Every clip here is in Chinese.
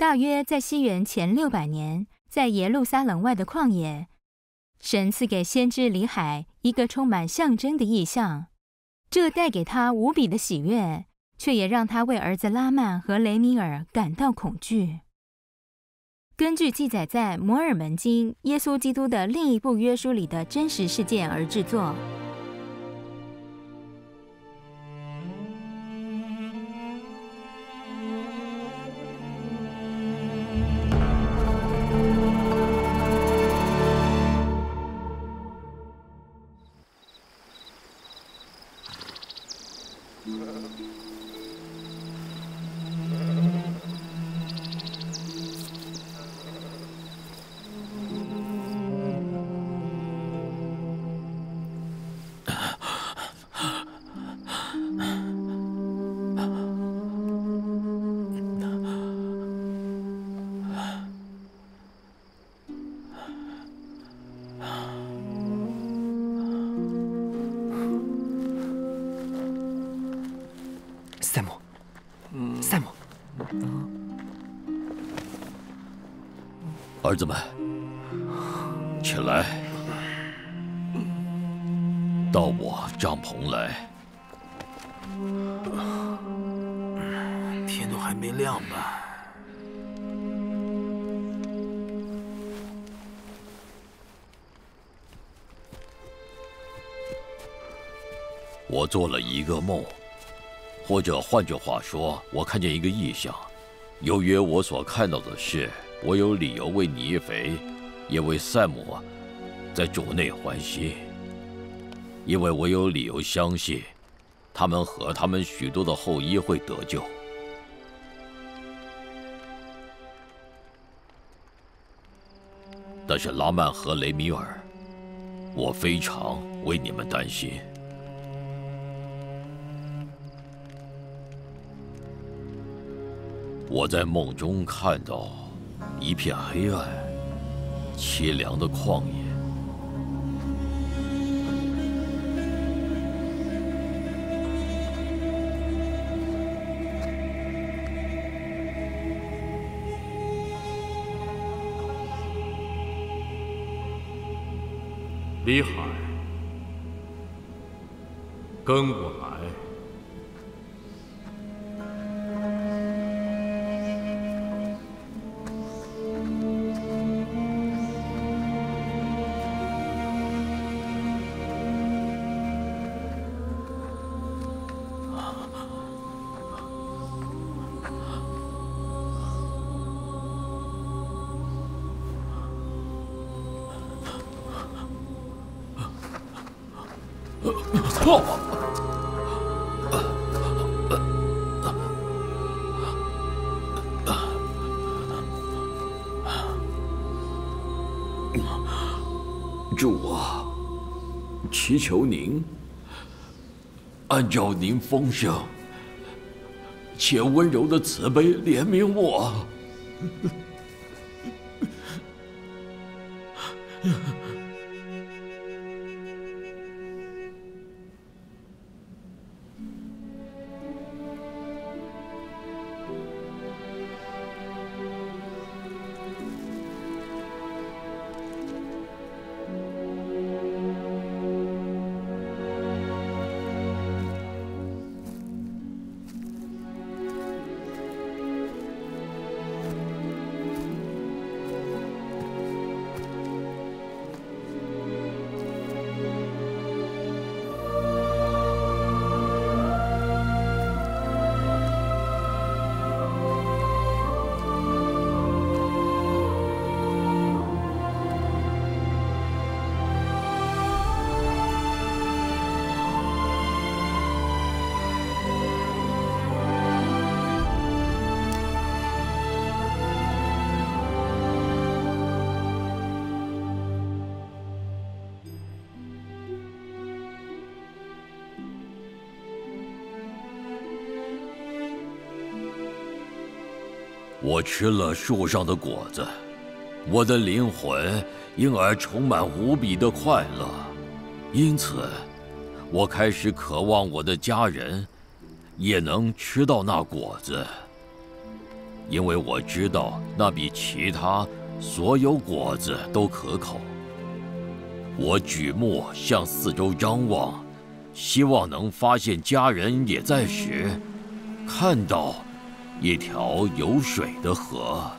大约在西元前600年，在耶路撒冷外的旷野，神赐给先知里海一个充满象征的异象，这带给他无比的喜悦，却也让他为儿子拉曼和雷米尔感到恐惧。根据记载在摩尔门经耶稣基督的另一部约书里的真实事件而制作。赛姆，儿子们，起来，到我帐篷来。天都还没亮吧？我做了一个梦。 或者换句话说，我看见一个异象。由于我所看到的事，我有理由为尼腓，也为赛姆，在主内欢喜，因为我有理由相信，他们和他们许多的后裔会得救。但是拉曼和雷米尔，我非常为你们担心。 我在梦中看到一片黑暗、凄凉的旷野。李海，跟我来。 主啊，祈求您按照您丰盛且温柔的慈悲怜悯我。我吃了树上的果子，我的灵魂因而充满无比的快乐，因此，我开始渴望我的家人也能吃到那果子，因为我知道那比其他所有果子都可口。我举目向四周张望，希望能发现家人也在时，看到一条有水的河。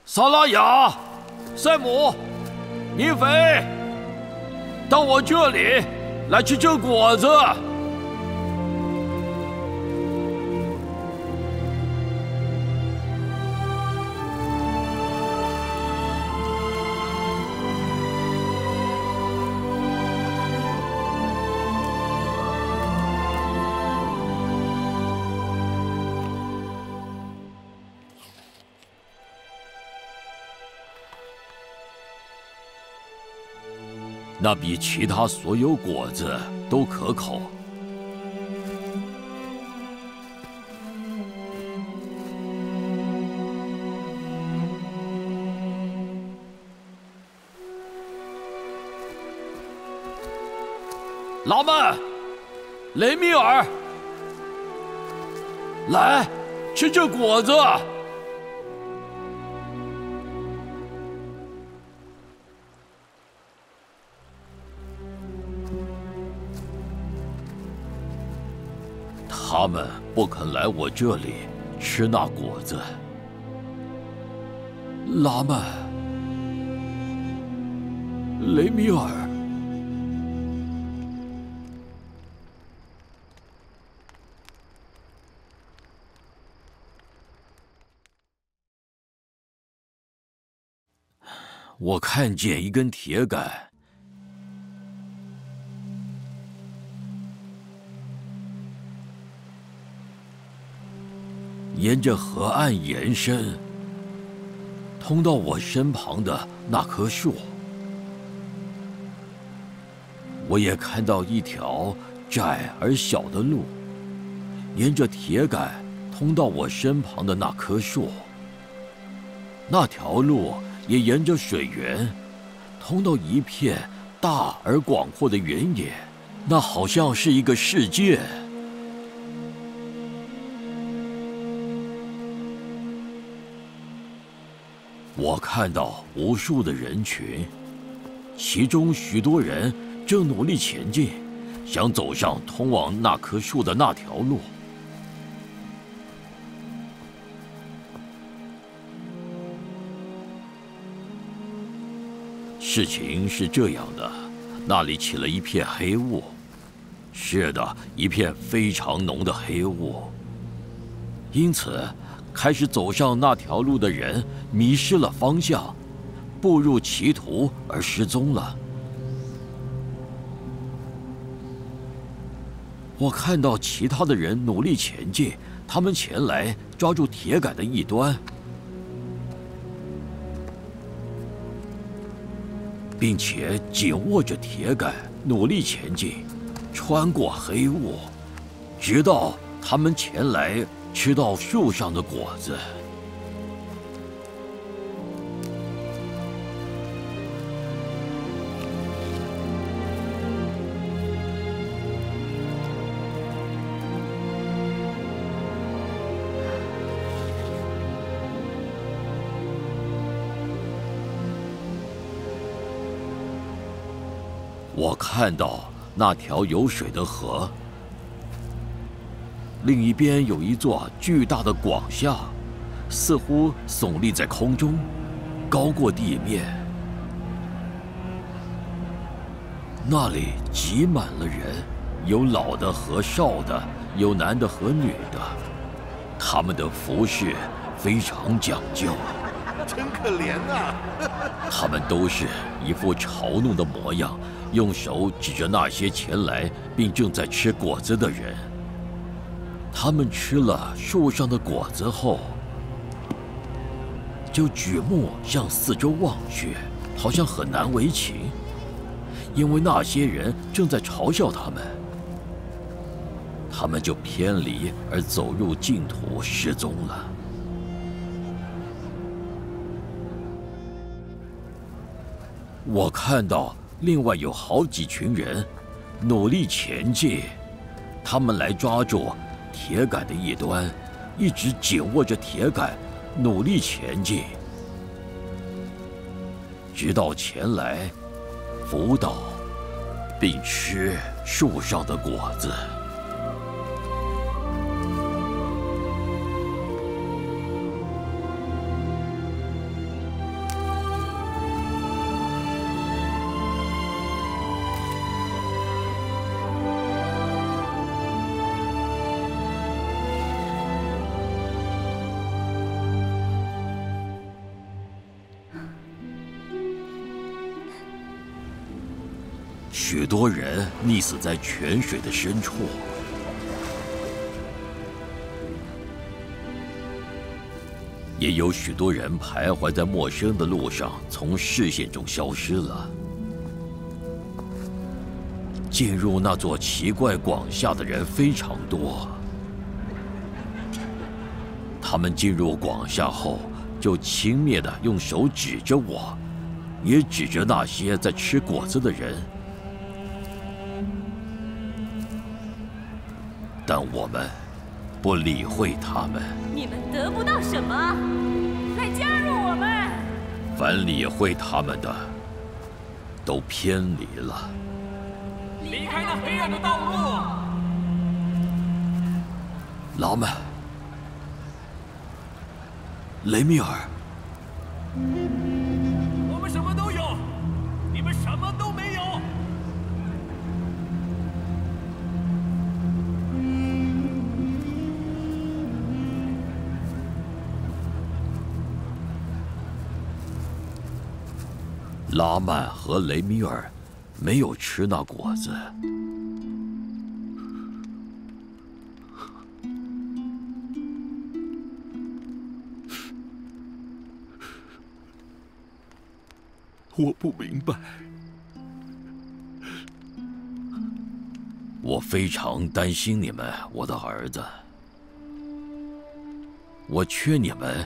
萨拉雅、塞姆、尼斐，到我这里来吃这果子。那比其他所有果子都可口。拉曼、雷米尔，来吃这果子。他们不肯来我这里吃那果子。拉曼、雷米尔，我看见一根铁杆。沿着河岸延伸，通到我身旁的那棵树。我也看到一条窄而小的路，沿着铁杆通到我身旁的那棵树。那条路也沿着水源，通到一片大而广阔的原野。那好像是一个世界。我看到无数的人群，其中许多人正努力前进，想走上通往那棵树的那条路。事情是这样的，那里起了一片黑雾，是的，一片非常浓的黑雾。因此，开始走上那条路的人迷失了方向，步入歧途而失踪了。我看到其他的人努力前进，他们前来抓住铁杆的一端，并且紧握着铁杆努力前进，穿过黑雾，直到他们前来吃到树上的果子。我看到那条有水的河，另一边有一座巨大的广厦，似乎耸立在空中，高过地面。那里挤满了人，有老的和少的，有男的和女的，他们的服饰非常讲究。真可怜呐！他们都是一副嘲弄的模样，用手指着那些前来并正在吃果子的人。他们吃了树上的果子后，就举目向四周望去，好像很难为情，因为那些人正在嘲笑他们。他们就偏离而走入净土，失踪了。我看到另外有好几群人努力前进，他们来抓住铁杆的一端，一直紧握着铁杆，努力前进，直到前来辅导并吃树上的果子。许多人溺死在泉水的深处，也有许多人徘徊在陌生的路上，从视线中消失了。进入那座奇怪广厦的人非常多，他们进入广厦后，就轻蔑地用手指着我，也指着那些在吃果子的人。但我们不理会他们。你们得不到什么，来加入我们。凡理会他们的，都偏离了。离开那黑暗的道路。拉曼，雷米尔，我们什么都有，你们什么都没有。拉曼和雷米尔没有吃那果子。我不明白。我非常担心你们，我的儿子。我劝你们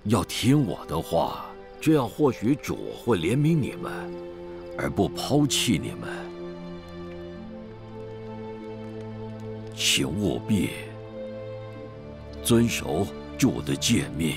要听我的话。这样或许主会怜悯你们，而不抛弃你们。请务必遵守主的诫命。